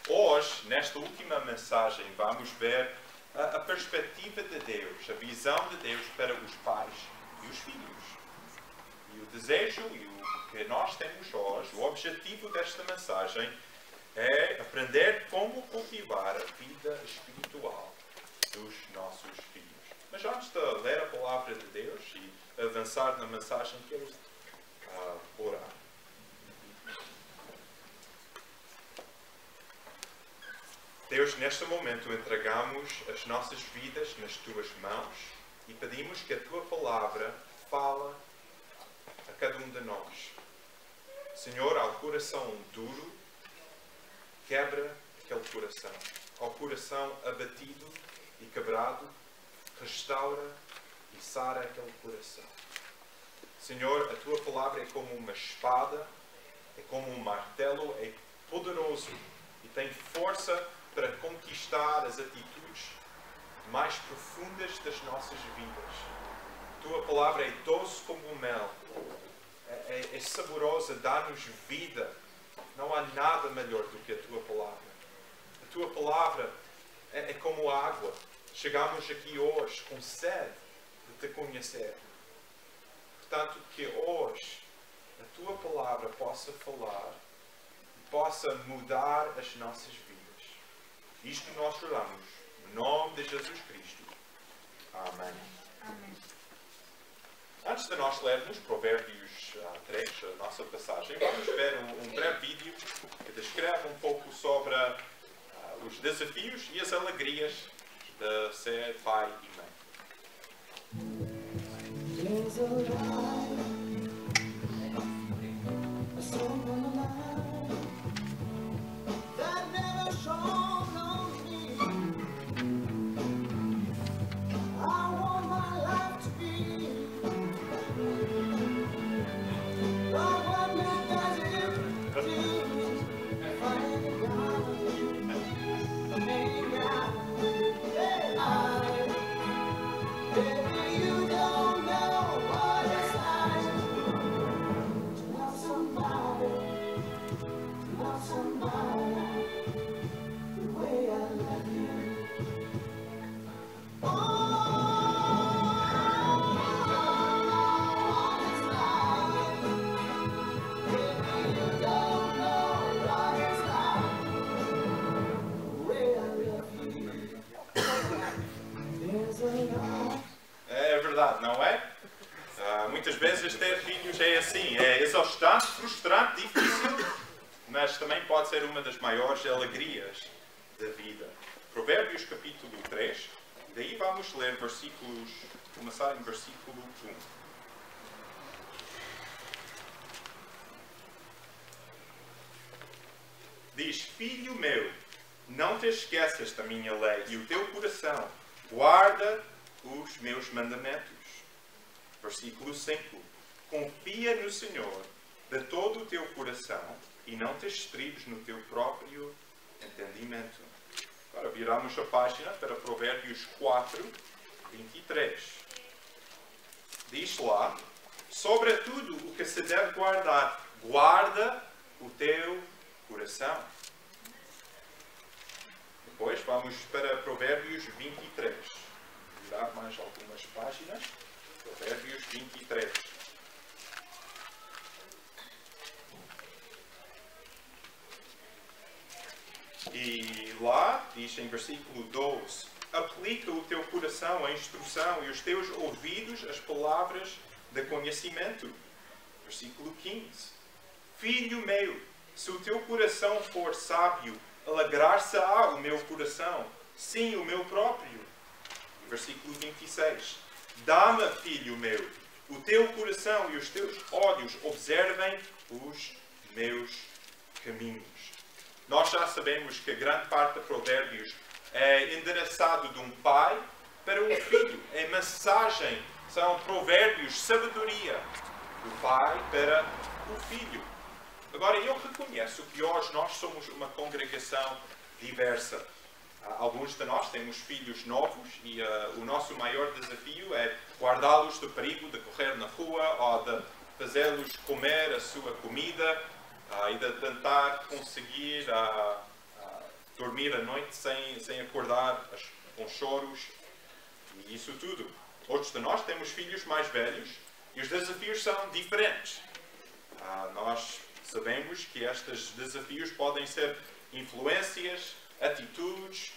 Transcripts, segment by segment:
Hoje, nesta última mensagem, vamos ver a perspectiva de Deus, a visão de Deus para os pais e os filhos. E o desejo e o que nós temos hoje, o objetivo desta mensagem é aprender como cultivar a vida espiritual dos nossos filhos. Mas antes de ler a palavra de Deus e avançar na mensagem, quero orar. Deus, neste momento entregamos as nossas vidas nas Tuas mãos e pedimos que a Tua palavra fale a cada um de nós. Senhor, ao coração duro, quebra aquele coração. Ao coração abatido e quebrado, restaura e sara aquele coração. Senhor, a Tua palavra é como uma espada, é como um martelo, é poderoso e tem força para conquistar as atitudes mais profundas das nossas vidas. A Tua palavra é doce como o mel, é saborosa, dá-nos vida. Não há nada melhor do que a Tua palavra. A Tua palavra é como água. Chegamos aqui hoje com sede de Te conhecer. Portanto, que hoje a Tua palavra possa falar e possa mudar as nossas vidas. Isto nós oramos, no nome de Jesus Cristo. Amém. Amém. Antes de nós lermos Provérbios 3, a nossa passagem, vamos ver um breve vídeo que descreve um pouco sobre os desafios e as alegrias de ser pai e mãe. Não é? Muitas vezes ter filhos é assim, é exaustante, frustrante, difícil, mas também pode ser uma das maiores alegrias da vida. Provérbios capítulo 3, daí vamos ler versículos, começar em versículo 1. Diz: Filho meu, não te esqueças da minha lei e o teu coração guarda os meus mandamentos. Versículo 5. Confia no Senhor de todo o teu coração e não te estribes no teu próprio entendimento. Agora viramos a página para Provérbios 4, 23. Diz lá: sobretudo o que se deve guardar, guarda o teu coração. Depois vamos para Provérbios 23. Virar mais algumas páginas. Provérbios 23. E lá diz em versículo 12: aplica o teu coração à instrução e os teus ouvidos às palavras de conhecimento. Versículo 15: Filho meu, se o teu coração for sábio, alegrar-se-á o meu coração, sim, o meu próprio. Versículo 26. Dá-me, filho meu, o teu coração e os teus olhos observem os meus caminhos. Nós já sabemos que a grande parte de Provérbios é endereçado de um pai para um filho. É mensagem, são provérbios, sabedoria do pai para o filho. Agora, eu reconheço que hoje nós somos uma congregação diversa. Alguns de nós temos filhos novos e o nosso maior desafio é guardá-los do perigo de correr na rua ou de fazê-los comer a sua comida e de tentar conseguir dormir à noite sem acordar com choros e isso tudo. Outros de nós temos filhos mais velhos e os desafios são diferentes. Nós sabemos que estes desafios podem ser influências, atitudes,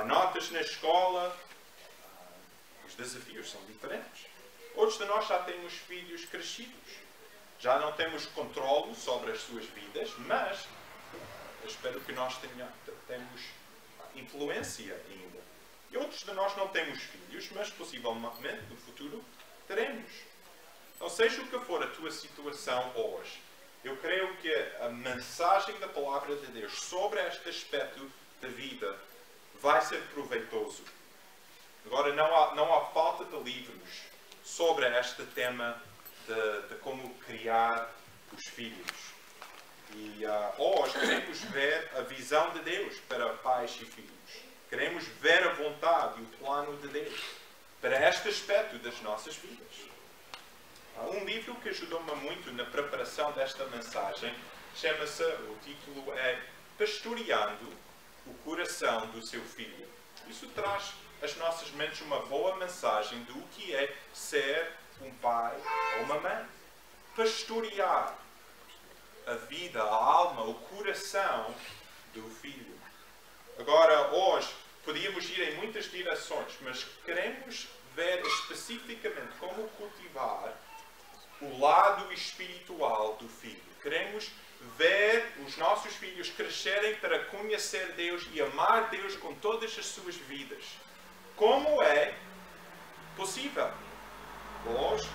notas na escola. Os desafios são diferentes. Outros de nós já temos filhos crescidos. Já não temos controle sobre as suas vidas, mas espero que nós temos influência ainda. E outros de nós não temos filhos, mas possivelmente no futuro teremos. Então, seja o que for a tua situação hoje, eu creio que a mensagem da Palavra de Deus sobre este aspecto da vida vai ser proveitoso. Agora, não há falta de livros sobre este tema de como criar os filhos. E hoje queremos ver a visão de Deus para pais e filhos. Queremos ver a vontade e o plano de Deus para este aspecto das nossas vidas. Um livro que ajudou-me muito na preparação desta mensagem chama-se, o título é Pastoreando o Coração do Seu Filho. Isso traz às nossas mentes uma boa mensagem do que é ser um pai ou uma mãe. Pastorear a vida, a alma, o coração do filho. Agora, hoje, podíamos ir em muitas direções, mas queremos ver especificamente como cultivar o lado espiritual do filho. Queremos ver os nossos filhos crescerem para conhecer Deus e amar Deus com todas as suas vidas. Como é possível? Hoje,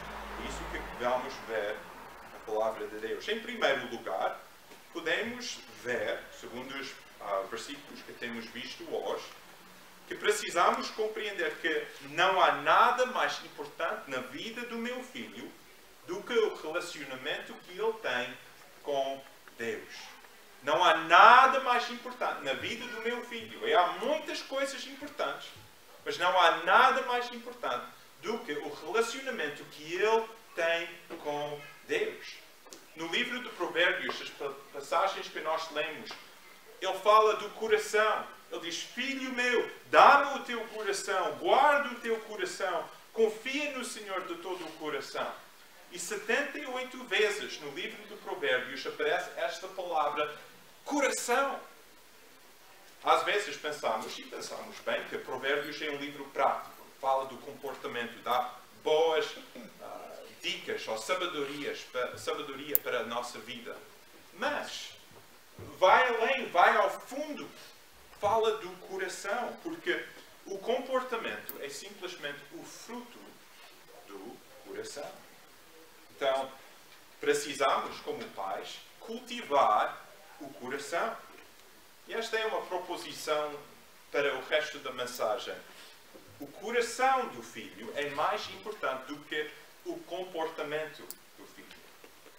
é isso que vamos ver na Palavra de Deus. Em primeiro lugar, podemos ver, segundo os versículos que temos visto hoje, que precisamos compreender que não há nada mais importante na vida do meu filho do que o relacionamento que ele tem com Deus. Não há nada mais importante na vida do meu filho. E há muitas coisas importantes, mas não há nada mais importante do que o relacionamento que ele tem com Deus. No livro de Provérbios, as passagens que nós lemos, ele fala do coração. Ele diz: filho meu, dá-me o teu coração, guarda o teu coração, confia no Senhor de todo o coração. E 78 vezes no livro de Provérbios aparece esta palavra coração. Às vezes pensamos bem, que Provérbios é um livro prático, fala do comportamento, dá boas dicas ou sabedoria para a nossa vida. Mas vai além, vai ao fundo, fala do coração, porque o comportamento é simplesmente o fruto do coração. Então, precisamos, como pais, cultivar o coração. E esta é uma proposição para o resto da mensagem. O coração do filho é mais importante do que o comportamento do filho.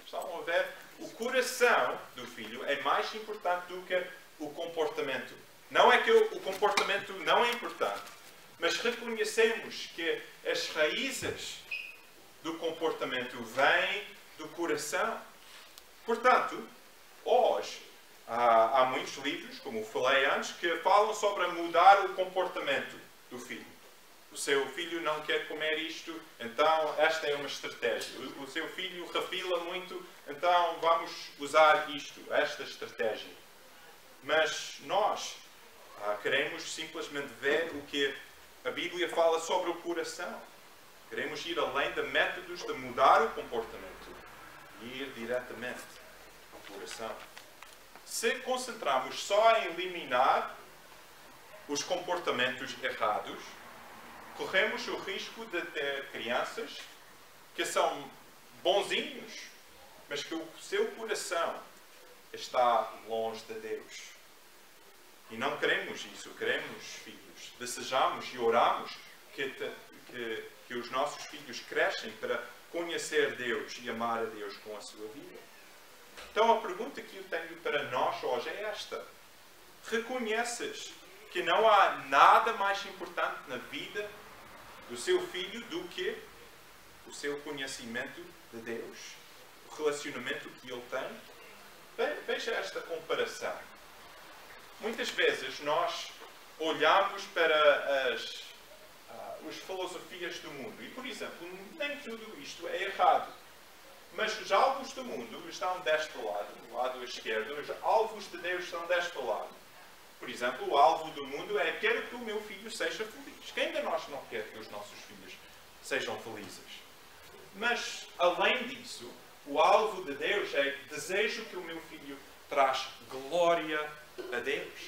Estão a ver? O coração do filho é mais importante do que o comportamento. Não é que o comportamento não é importante, mas reconhecemos que as raízes do comportamento vêm do coração. Portanto, hoje, há muitos livros, como falei antes, que falam sobre mudar o comportamento do filho. O seu filho não quer comer isto, então esta é uma estratégia. O seu filho refila muito, então vamos usar esta estratégia. Mas nós queremos simplesmente ver o que a Bíblia fala sobre o coração. Queremos ir além de métodos de mudar o comportamento e ir diretamente ao coração. Se concentrarmos só em eliminar os comportamentos errados, corremos o risco de ter crianças que são bonzinhos, mas que o seu coração está longe de Deus. E não queremos isso, queremos filhos. Desejamos e oramos que os nossos filhos crescem para conhecer Deus e amar a Deus com a sua vida. Então a pergunta que eu tenho para nós hoje é esta. Reconheces que não há nada mais importante na vida do seu filho do que o seu conhecimento de Deus? O relacionamento que ele tem? Veja esta comparação. Muitas vezes nós olhamos para as filosofias do mundo e, por exemplo, nem tudo isto é errado. Mas os alvos do mundo estão deste lado, do lado esquerdo. Os alvos de Deus estão deste lado. Por exemplo, o alvo do mundo é: quero que o meu filho seja feliz. Quem de nós não quer que os nossos filhos sejam felizes? Mas, além disso, o alvo de Deus é: desejo que o meu filho traz glória a Deus.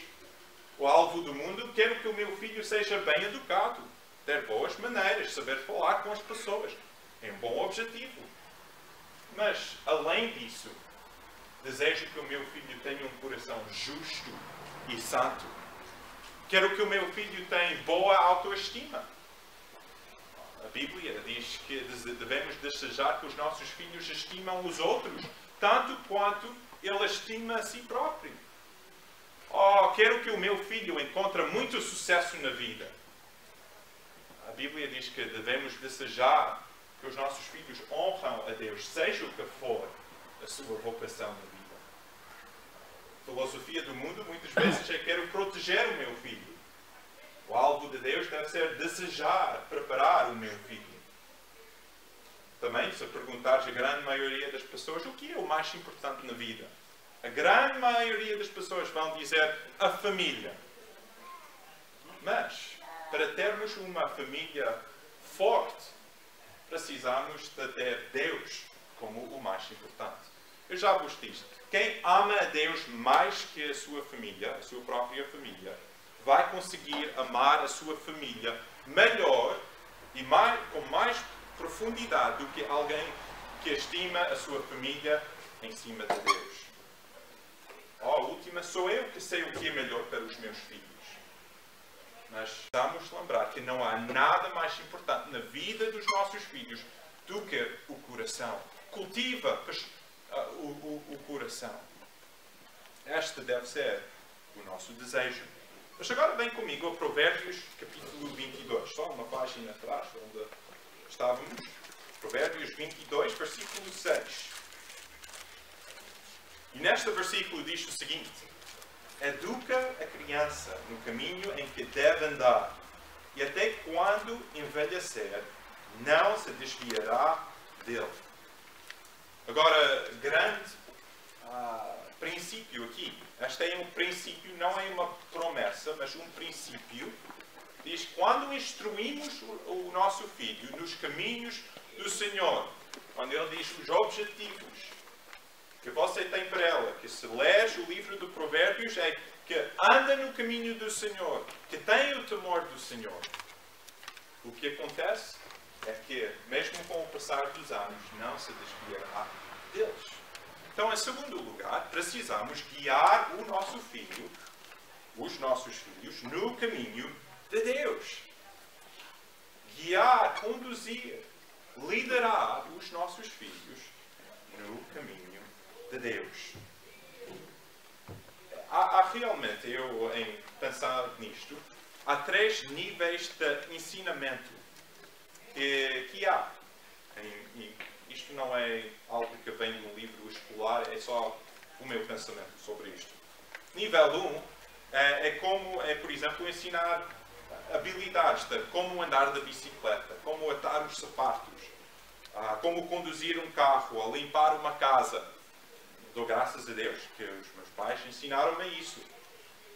O alvo do mundo: quero que o meu filho seja bem educado, ter boas maneiras, saber falar com as pessoas. É um bom objetivo. Mas, além disso, desejo que o meu filho tenha um coração justo e santo. Quero que o meu filho tenha boa autoestima. A Bíblia diz que devemos desejar que os nossos filhos estimam os outros, tanto quanto ele estima a si próprio. Quero que o meu filho encontre muito sucesso na vida. A Bíblia diz que devemos desejar que os nossos filhos honram a Deus, seja o que for a sua vocação na vida. A filosofia do mundo muitas vezes é: quero proteger o meu filho. O alvo de Deus deve ser desejar, preparar o meu filho. Também, se perguntares a grande maioria das pessoas o que é o mais importante na vida, a grande maioria das pessoas vão dizer a família. Mas, para termos uma família forte, precisamos de ter Deus como o mais importante. Eu já vos disse, quem ama a Deus mais que a sua família, a sua própria família, vai conseguir amar a sua família melhor e com mais profundidade do que alguém que estima a sua família em cima de Deus. A última, sou eu que sei o que é melhor para os meus filhos. Mas precisamos lembrar que não há nada mais importante na vida dos nossos filhos do que o coração. Cultiva o coração. Este deve ser o nosso desejo. Mas agora vem comigo a Provérbios, capítulo 22. Só uma página atrás, onde estávamos. Provérbios 22, versículo 6. E neste versículo diz o seguinte: educa a criança no caminho em que deve andar, e até quando envelhecer, não se desviará dele. Agora, grande princípio aqui. Este é um princípio, não é uma promessa, mas um princípio. Diz: quando instruímos o nosso filho nos caminhos do Senhor, quando ele diz os objetivos que você tem para ela, que se leres o livro de Provérbios, é que anda no caminho do Senhor, que tem o temor do Senhor. O que acontece é que, mesmo com o passar dos anos, não se desviará deles. Então, em segundo lugar, precisamos guiar o nosso filho, os nossos filhos, no caminho de Deus. Guiar, conduzir, liderar os nossos filhos no caminho de Deus. Há realmente, em pensar nisto, há 3 níveis de ensinamento que há. Isto não é algo que vem de um livro escolar, é só o meu pensamento sobre isto. Nível 1 é, por exemplo, ensinar habilidades de como andar de bicicleta, como atar os sapatos, como conduzir um carro, a limpar uma casa. Dou graças a Deus que os meus pais ensinaram-me isso.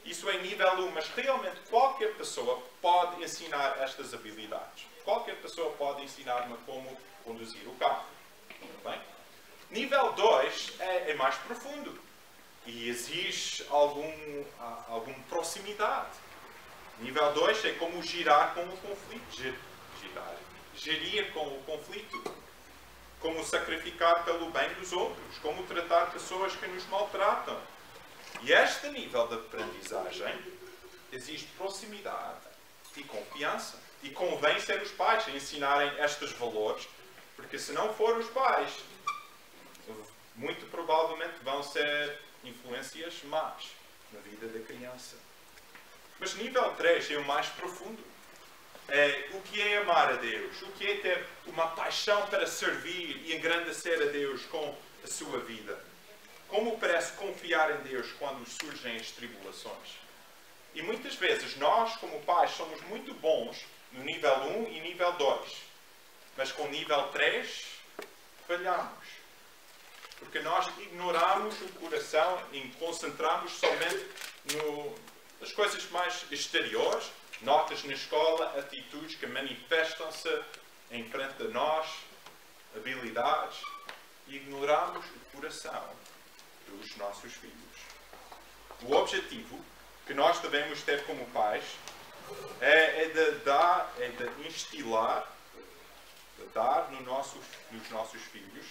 Isso é nível 1, mas realmente qualquer pessoa pode ensinar estas habilidades. Qualquer pessoa pode ensinar-me como conduzir o carro. Bem? Nível 2 é mais profundo e exige alguma proximidade. Nível 2 é como girar com o conflito. Gerir com o conflito. Como sacrificar pelo bem dos outros. Como tratar pessoas que nos maltratam. E este nível de aprendizagem exige proximidade e confiança. E convém ser os pais a ensinarem estes valores, porque se não for os pais, muito provavelmente vão ser influências más na vida da criança. Mas nível 3 é o mais profundo. O que é amar a Deus? O que é ter uma paixão para servir e engrandecer a Deus com a sua vida? Como parece confiar em Deus quando surgem as tribulações? E muitas vezes nós, como pais, somos muito bons no nível 1 e nível 2. Mas com o nível 3, falhamos. Porque nós ignoramos o coração e concentramos somente nas coisas mais exteriores, notas na escola, atitudes que manifestam-se em frente de nós, habilidades, e ignoramos o coração dos nossos filhos. O objetivo que nós devemos ter como pais é de instilar, de dar nos nossos filhos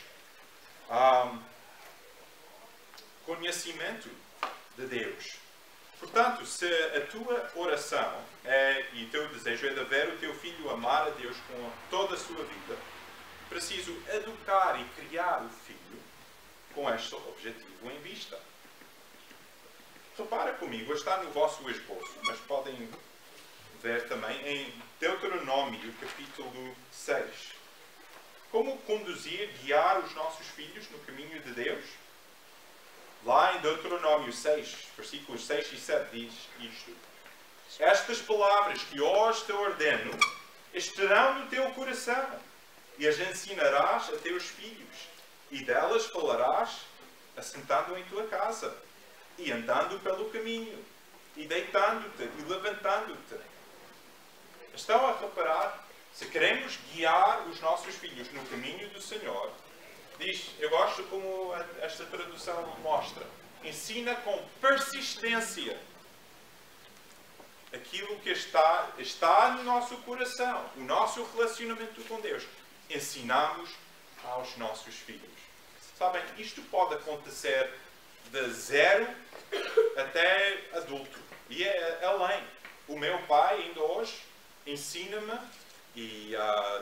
conhecimento de Deus. Portanto, se a tua oração e o teu desejo é de ver o teu filho amar a Deus com toda a sua vida, preciso educar e criar o filho com este objetivo em vista. Repara comigo, está no vosso esboço, mas podem ver também em Deuteronômio, capítulo 6. Como conduzir, guiar os nossos filhos no caminho de Deus? Lá em Deuteronômio 6, versículos 6 e 7 diz isto. Estas palavras que hoje te ordeno estarão no teu coração e as ensinarás a teus filhos, e delas falarás assentando em tua casa, e andando pelo caminho, e deitando-te e levantando-te. Estão a reparar? Se queremos guiar os nossos filhos no caminho do Senhor, diz, eu gosto como esta tradução mostra, ensina com persistência aquilo que está no nosso coração, o nosso relacionamento com Deus. Ensinamos aos nossos filhos. Sabem, isto pode acontecer de 0 até adulto. E é além. O meu pai, ainda hoje, ensina-me e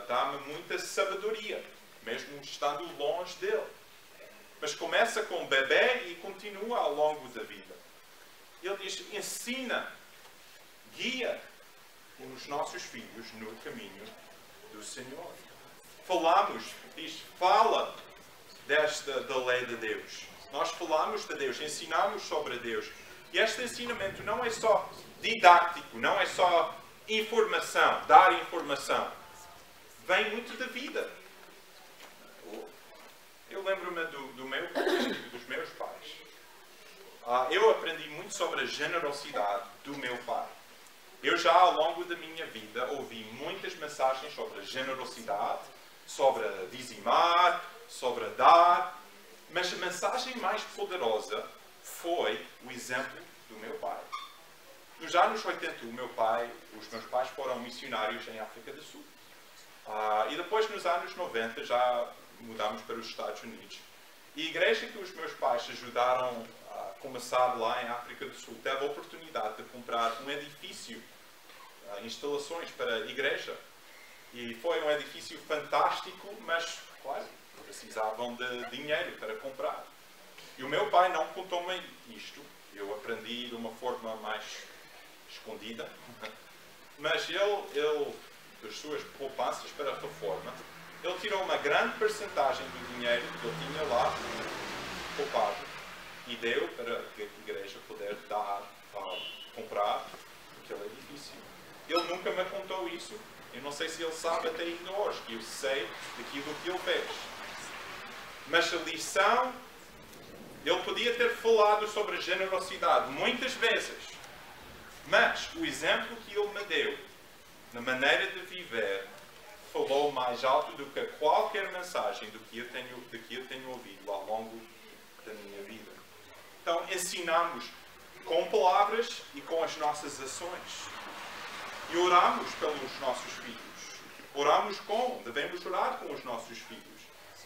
dá-me muita sabedoria, mesmo estando longe dele. Mas começa com o bebê e continua ao longo da vida. Ele diz, ensina, guia os nossos filhos no caminho do Senhor. Falamos, diz, fala da lei de Deus. Nós falamos de Deus, ensinamos sobre Deus. E este ensinamento não é só didático, não é só informação, dar informação. Vem muito da vida. Eu lembro-me dos meus pais. Eu aprendi muito sobre a generosidade do meu pai. Eu já ao longo da minha vida ouvi muitas mensagens sobre a generosidade, sobre a dizimar, sobre a dar, mas a mensagem mais poderosa foi o exemplo do meu pai. Nos anos 80, os meus pais foram missionários em África do Sul. E depois, nos anos 90, já mudámos para os Estados Unidos. E a igreja que os meus pais ajudaram a começar lá em África do Sul teve a oportunidade de comprar um edifício, instalações para a igreja. E foi um edifício fantástico, mas, claro, precisavam de dinheiro para comprar. E o meu pai não contou-me isto. Eu aprendi de uma forma mais escondida. Mas ele, das suas poupanças para a reforma, ele tirou uma grande percentagem do dinheiro que ele tinha lá poupado e deu para que a igreja pudesse comprar aquele edifício. Ele nunca me contou isso. Eu não sei se ele sabe até ainda hoje, que eu sei daquilo que ele fez. Mas a lição, ele podia ter falado sobre a generosidade muitas vezes. Mas o exemplo que ele me deu, na maneira de viver, falou mais alto do que qualquer mensagem do que eu tenho ouvido ao longo da minha vida. Então, ensinamos com palavras e com as nossas ações. E oramos pelos nossos filhos. Devemos orar com os nossos filhos.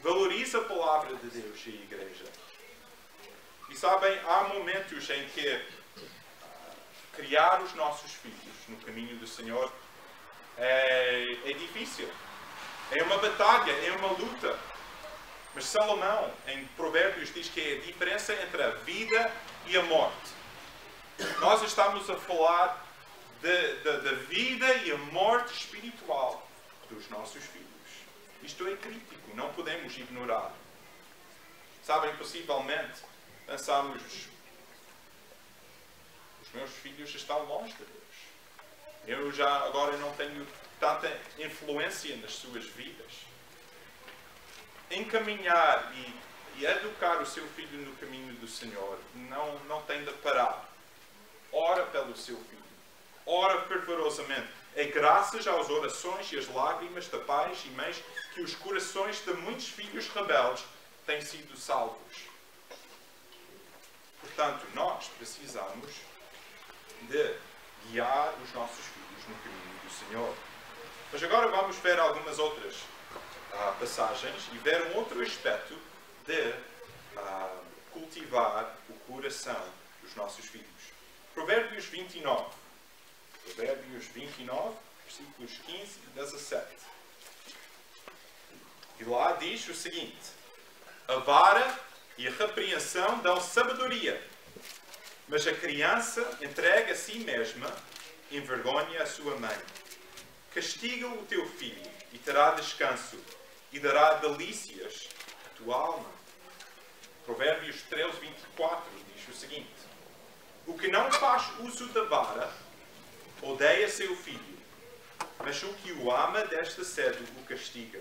Valoriza a palavra de Deus e a igreja. E sabem, há momentos em que criar os nossos filhos no caminho do Senhor é difícil. É uma batalha, é uma luta. Mas Salomão, em Provérbios, diz que é a diferença entre a vida e a morte. Nós estamos a falar da vida e a morte espiritual dos nossos filhos. Isto é crítico, não podemos ignorar. Sabem, possivelmente, pensamos, Os meus filhos estão longe de Deus. Eu já agora não tenho tanta influência nas suas vidas. Encaminhar e educar o seu filho no caminho do Senhor não tem de parar. Ora pelo seu filho. Ora fervorosamente. É graças às orações e às lágrimas de pais e mães que os corações de muitos filhos rebeldes têm sido salvos. Portanto, nós precisamos de guiar os nossos filhos no caminho do Senhor. Mas agora vamos ver algumas outras passagens e ver um outro aspecto de cultivar o coração dos nossos filhos. Provérbios 29. Provérbios 29, versículos 15 e 17. E lá diz o seguinte: a vara e a repreensão dão sabedoria, mas a criança entrega a si mesma, envergonha a sua mãe. Castiga o teu filho e terá descanso, e dará delícias à tua alma. Provérbios 13, 24 diz o seguinte: o que não faz uso da vara odeia seu filho, mas o que o ama desta cedo o castiga.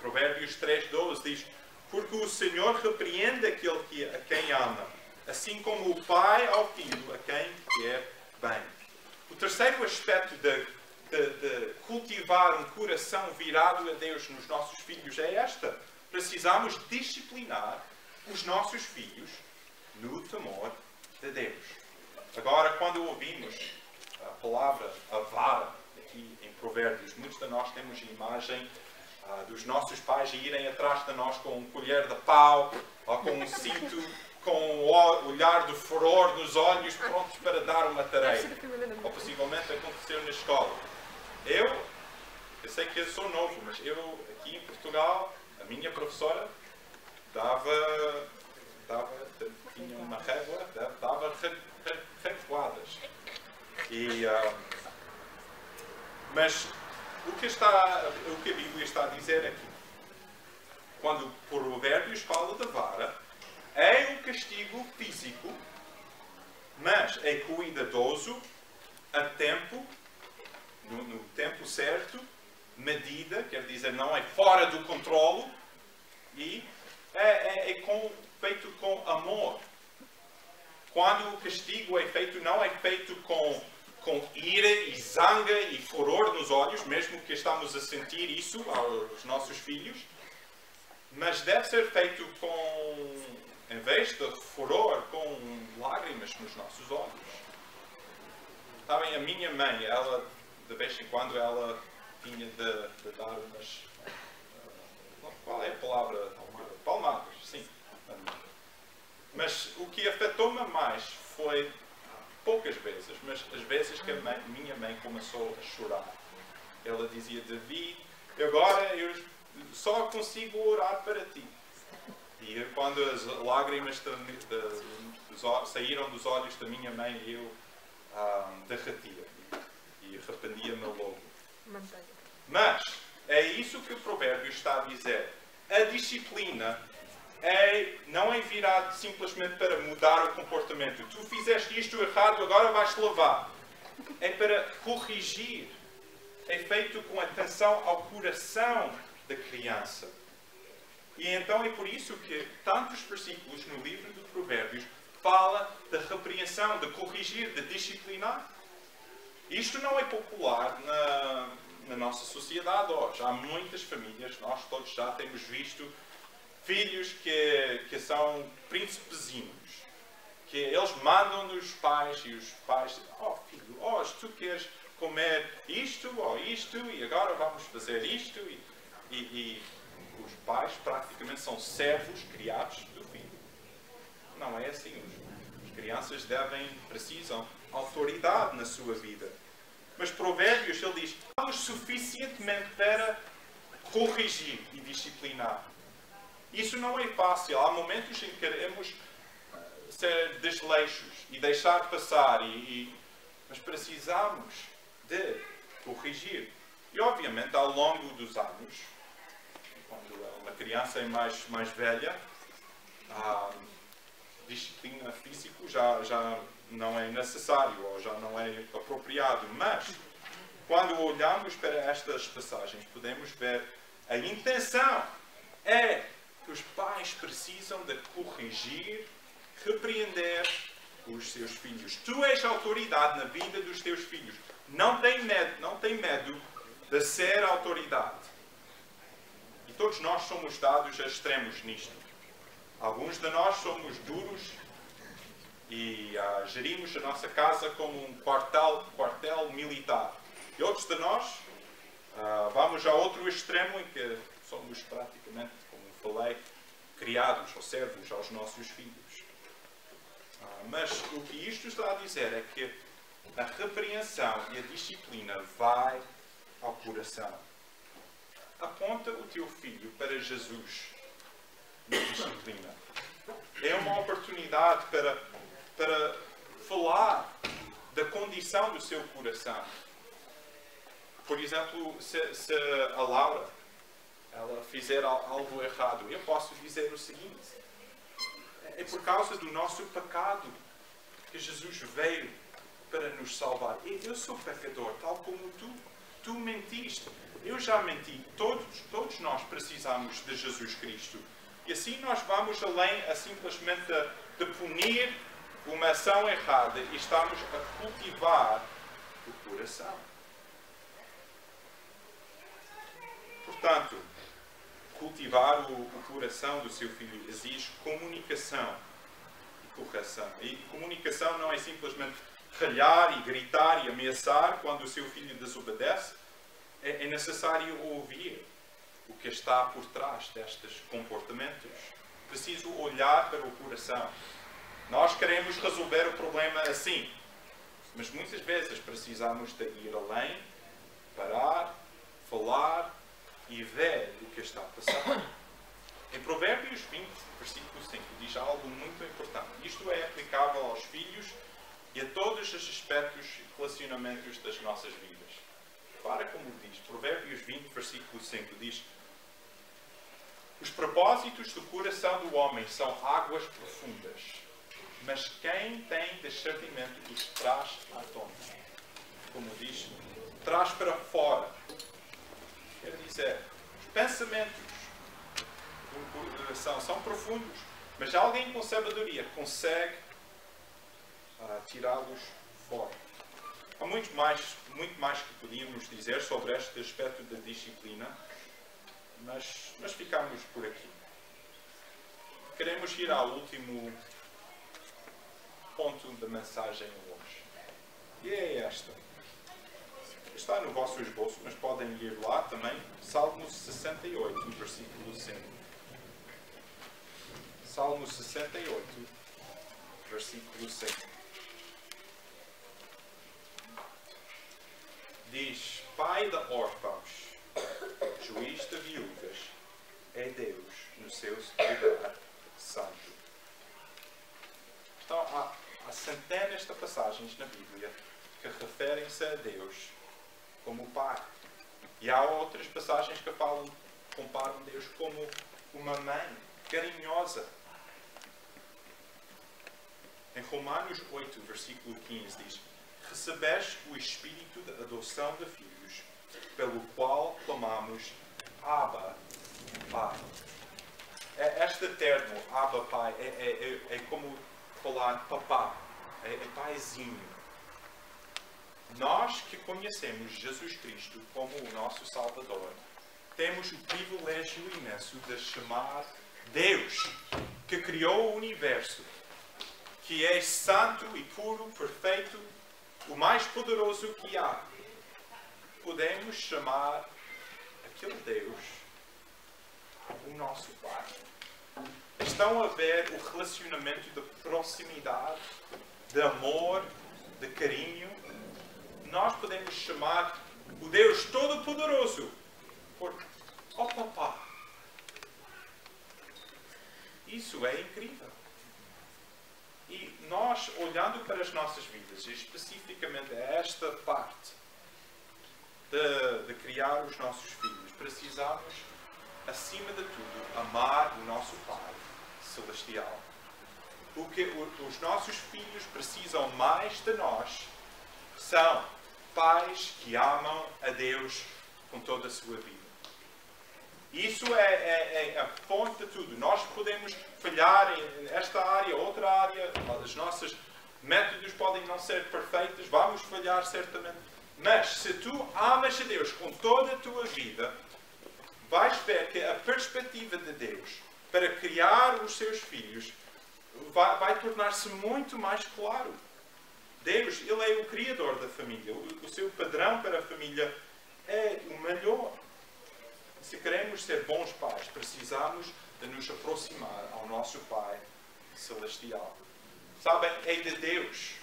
Provérbios 3:12 diz: porque o Senhor repreende aquele a quem ama, assim como o pai ao filho a quem quer bem. O terceiro aspecto de cultivar um coração virado a Deus nos nossos filhos é esta: precisamos disciplinar os nossos filhos no temor de Deus. Agora, quando ouvimos a palavra a vara aqui em Provérbios, muitos de nós temos a imagem dos nossos pais irem atrás de nós com um colher de pau ou com um cinto com um olhar de furor nos olhos, prontos para dar uma tarefa. Ou possivelmente aconteceu na escola. Eu sei que eu sou novo, mas eu aqui em Portugal, a minha professora tinha uma régua, dava revoadas. Mas o que a Bíblia está a dizer aqui, quando o Provérbios fala da vara, é um castigo físico, mas é cuidadoso, a tempo, no tempo certo, medida, quer dizer, não é fora do controlo, e feito com amor. Quando o castigo é feito, não é feito com ira e zanga e furor nos olhos, mesmo que estamos a sentir isso aos nossos filhos, mas deve ser feito em vez de furor, com lágrimas nos nossos olhos. Sabem, a minha mãe, ela, de vez em quando, ela tinha de dar umas... qual é a palavra? Palmadas, sim. Mas o que afetou-me mais foi, poucas vezes, mas as vezes que minha mãe começou a chorar. Ela dizia: David, agora eu só consigo orar para ti. E quando as lágrimas saíram dos olhos da minha mãe, eu derretia e arrependia-me logo. Mas é isso que o provérbio está a dizer. A disciplina não é virado simplesmente para mudar o comportamento. Tu fizeste isto errado, agora vais-te lavar. É para corrigir. É feito com atenção ao coração da criança. E então é por isso que tantos versículos no livro de Provérbios fala de repreensão, de corrigir, de disciplinar. Isto não é popular na nossa sociedade hoje. Há muitas famílias, nós todos já temos visto filhos que são príncipezinhos, que eles mandam nos pais e os pais dizem: oh filho, hoje tu queres comer isto ou isto e agora vamos fazer isto. E os pais praticamente são servos criados do filho. Não é assim. As crianças precisam autoridade na sua vida. Mas Provérbios, ele diz: vamos suficientemente para corrigir e disciplinar. Isso não é fácil. Há momentos em que queremos ser desleixos e deixar passar, mas precisamos de corrigir. E obviamente ao longo dos anos, quando uma criança é mais velha, a disciplina física já não é necessário ou já não é apropriado. Mas, quando olhamos para estas passagens, podemos ver a intenção é que os pais precisam de corrigir, repreender os seus filhos. Tu és autoridade na vida dos teus filhos. Não tem medo de ser autoridade. E todos nós somos dados a extremos nisto. Alguns de nós somos duros e gerimos a nossa casa como um quartel militar. E outros de nós vamos a outro extremo em que somos praticamente, como falei, criados ou servos aos nossos filhos. Mas o que isto está a dizer é que a repreensão e a disciplina vai ao coração. Aponta o teu filho para Jesus na disciplina. É uma oportunidade para falar da condição do seu coração. Por exemplo, se a Laura ela fizer algo errado, eu posso dizer o seguinte: é por causa do nosso pecado que Jesus veio para nos salvar. Eu sou pecador, tal como tu. Tu mentiste. Eu já menti. Todos nós precisamos de Jesus Cristo. E assim nós vamos além a simplesmente de punir uma ação errada e estamos a cultivar o coração. Portanto, cultivar o coração do seu filho exige comunicação e correção. E comunicação não é simplesmente ralhar e gritar e ameaçar quando o seu filho desobedece. É necessário ouvir o que está por trás destes comportamentos. Preciso olhar para o coração. Nós queremos resolver o problema assim, mas muitas vezes precisamos de ir além, parar, falar e ver o que está a passar. Em Provérbios 20, versículo 5, diz algo muito importante. Isto é aplicável aos filhos e a todos os aspectos e relacionamentos das nossas vidas. Para como diz, Provérbios 20, versículo 5, diz: os propósitos do coração do homem são águas profundas, mas quem tem discernimento os traz à tona. Como diz, traz para fora. Quer dizer, os pensamentos são profundos, mas alguém com sabedoria consegue tirá-los fora. Há muito mais que podíamos dizer sobre este aspecto da disciplina, mas ficamos por aqui. Queremos ir ao último ponto da mensagem hoje. E é esta. Está no vosso esboço, mas podem ir lá também. Salmo 68, versículo 5. Salmo 68, versículo 5. Diz: Pai de órfãos, juiz de viúvas, é Deus no seu lugar santo. Então, há centenas de passagens na Bíblia que referem-se a Deus como Pai. E há outras passagens que comparam Deus como uma mãe carinhosa. Em Romanos 8, versículo 15 diz: recebeste o espírito de adoção de filhos, pelo qual clamamos Abba, Pai. Este termo, Abba, Pai, é como falar papá, é paizinho. Nós que conhecemos Jesus Cristo como o nosso Salvador, temos o privilégio imenso de chamar Deus, que criou o universo, que é santo e puro, perfeito, o mais poderoso que há. Podemos chamar aquele Deus o nosso Pai. Estão a ver o relacionamento de proximidade, de amor, de carinho. Nós podemos chamar o Deus Todo-Poderoso por Papá. Isso é incrível. E nós, olhando para as nossas vidas, especificamente esta parte de criar os nossos filhos, precisamos, acima de tudo, amar o nosso Pai Celestial. o que os nossos filhos precisam mais de nós são pais que amam a Deus com toda a sua vida. Isso é a fonte de tudo. Nós podemos falhar em esta área, outra área, os nossos métodos podem não ser perfeitos, vamos falhar certamente. Mas se tu amas a Deus com toda a tua vida, vais ver que a perspectiva de Deus para criar os seus filhos vai tornar-se muito mais claro. Deus, Ele é o Criador da família. O seu padrão para a família é o melhor. Se queremos ser bons pais, precisamos de nos aproximar ao nosso Pai Celestial. Sabem, é de Deus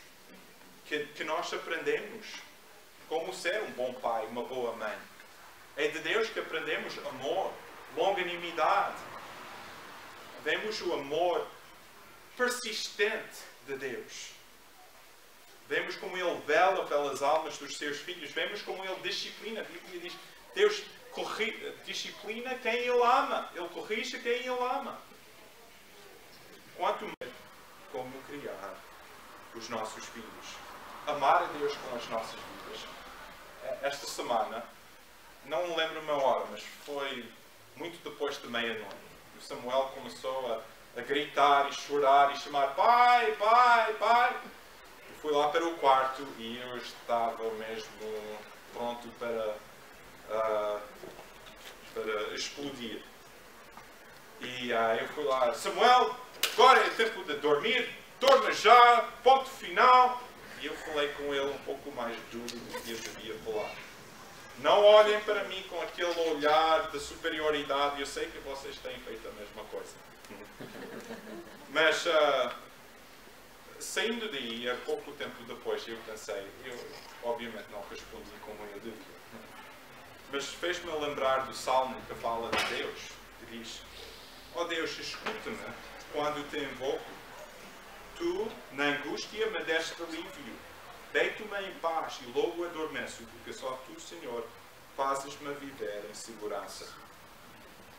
que nós aprendemos como ser um bom pai, uma boa mãe. É de Deus que aprendemos amor, longanimidade. Vemos o amor persistente de Deus. Vemos como Ele vela pelas almas dos seus filhos. Vemos como Ele disciplina. A Bíblia diz, Deus disciplina quem Ele ama. Ele corrige quem Ele ama. Quanto mais como criar os nossos filhos. Amar a Deus com as nossas vidas. Esta semana, não me lembro uma hora, mas foi muito depois de meia-noite. O Samuel começou a gritar e chorar e chamar Pai, Pai, Pai. Eu fui lá para o quarto e eu estava mesmo pronto para explodir. E eu fui lá, Samuel, agora é tempo de dormir, dorma já, ponto final. E eu falei com ele um pouco mais duro do que eu devia falar. Não olhem para mim com aquele olhar de superioridade. Eu sei que vocês têm feito a mesma coisa. Mas, saindo daí, a pouco tempo depois, eu pensei, eu obviamente não respondi como eu devia. Mas fez-me lembrar do Salmo que fala de Deus. Que diz, ó Deus, escuta-me quando te invoco. Tu, na angústia, me deste alívio. Deito-me em paz e logo adormeço, porque só Tu, Senhor, fazes-me viver em segurança.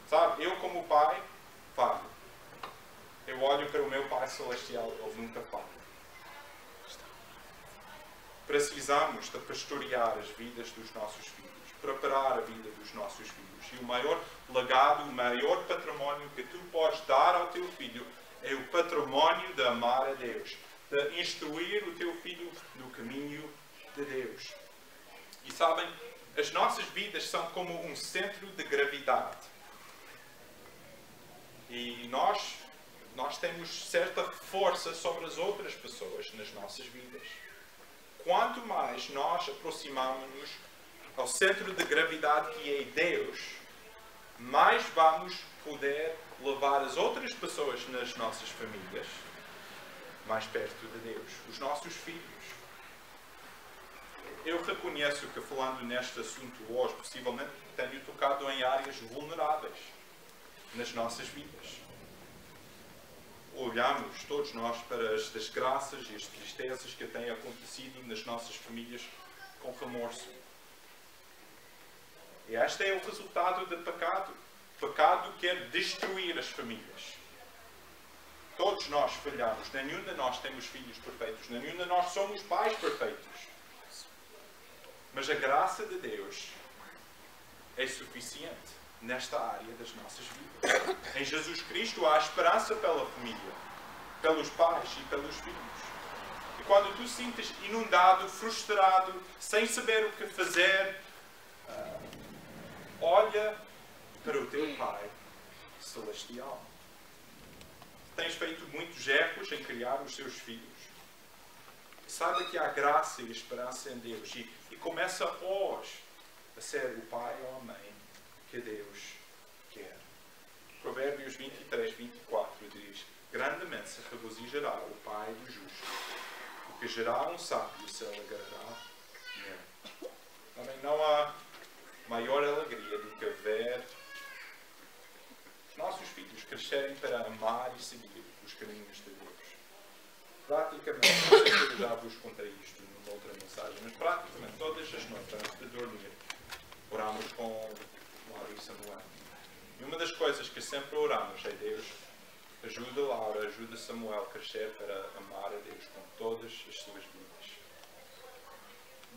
Sabe, eu como pai, falho. Eu olho para o meu Pai Celestial, Ele nunca falha. Precisamos de pastorear as vidas dos nossos filhos, preparar a vida dos nossos filhos. E o maior legado, o maior património que tu podes dar ao teu filho é o património de amar a Deus, de instruir o teu filho no caminho de Deus. E sabem, as nossas vidas são como um centro de gravidade. E nós temos certa força sobre as outras pessoas nas nossas vidas. Quanto mais nós aproximamos-nos ao centro de gravidade que é Deus, mais vamos poder levar as outras pessoas nas nossas famílias mais perto de Deus, os nossos filhos. Eu reconheço que, falando neste assunto hoje, possivelmente tenho tocado em áreas vulneráveis nas nossas vidas. Olhamos todos nós para as desgraças e as tristezas que têm acontecido nas nossas famílias com remorso. E este é o resultado do pecado. O pecado quer destruir as famílias. Todos nós falhamos. Nenhum de nós temos filhos perfeitos. Nenhum de nós somos pais perfeitos. Mas a graça de Deus é suficiente nesta área das nossas vidas. Em Jesus Cristo há esperança pela família, pelos pais e pelos filhos. E quando tu sintes inundado, frustrado, sem saber o que fazer, olha para o teu Pai Celestial. Tens feito muitos erros em criar os seus filhos. Saiba que há graça e esperança em Deus. E começa hoje a ser o pai ou a mãe que Deus quer. Provérbios 23, 24 diz: grandemente se regozijará o pai do justo, porque gerará um sábio se alegrará nele. Também não há maior alegria do que ver os nossos filhos crescerem para amar e seguir os caminhos de Deus. Praticamente, não sei se eu já vos contei isto numa outra mensagem, mas praticamente todas as noites antes de dormir oramos com Laura e Samuel. E uma das coisas que sempre oramos é: Deus, Ajuda Laura, ajuda Samuel a crescer para amar a Deus com todas as suas vidas.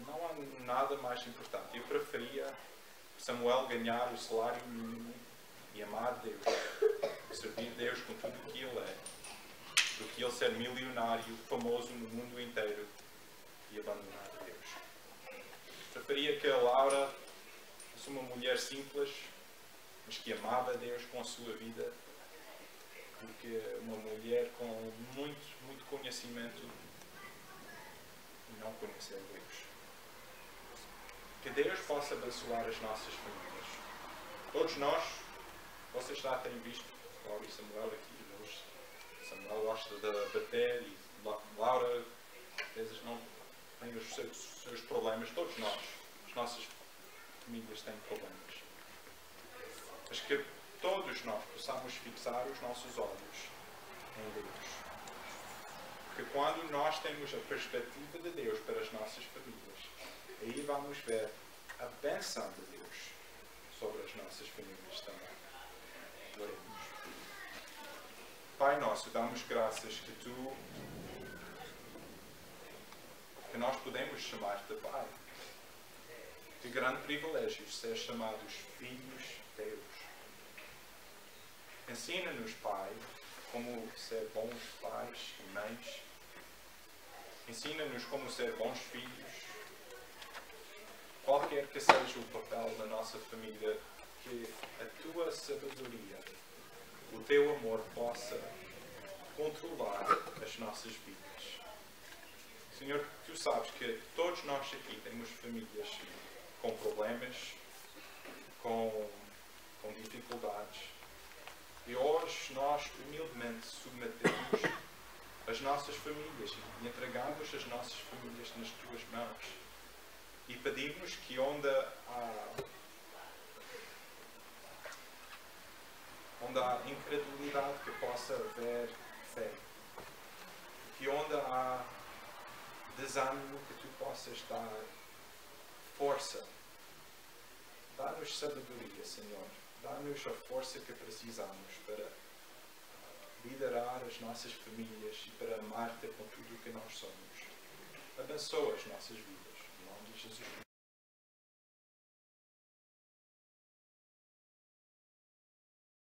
Não há nada mais importante. Eu preferia Samuel ganhar o salário mínimo e amar Deus, servir Deus com tudo o que ele é, do que ele ser milionário, famoso no mundo inteiro e abandonar a Deus. Preferia que a Laura fosse uma mulher simples, mas que amava a Deus com a sua vida, do que uma mulher com muito conhecimento e não conhecer Deus. Que Deus possa abençoar as nossas famílias. Todos nós, vocês já têm visto Laura e Samuel aqui. Samuel gosta de bater e Laura, às vezes, não tem os seus problemas. Todos nós, as nossas famílias têm problemas. Mas que todos nós possamos fixar os nossos olhos em Deus. Porque quando nós temos a perspectiva de Deus para as nossas famílias, aí vamos ver a bênção de Deus sobre as nossas famílias também. Oremos. Pai nosso, damos graças que nós podemos chamar-te Pai. Que grande privilégio ser chamados filhos de Deus. Ensina-nos, Pai, como ser bons pais e mães. Ensina-nos como ser bons filhos. Qualquer que seja o papel da nossa família, que a tua sabedoria, o teu amor possa controlar as nossas vidas. Senhor, tu sabes que todos nós aqui temos famílias com problemas, com dificuldades. E hoje nós humildemente submetemos as nossas famílias e entregamos as nossas famílias nas tuas mãos. E pedimos que onde há incredulidade, que possa haver fé. Que onde há desânimo, que tu possas dar força. Dá-nos sabedoria, Senhor. Dá-nos a força que precisamos para liderar as nossas famílias e para amar-te com tudo o que nós somos. Abençoa as nossas vidas. Em nome de Jesus.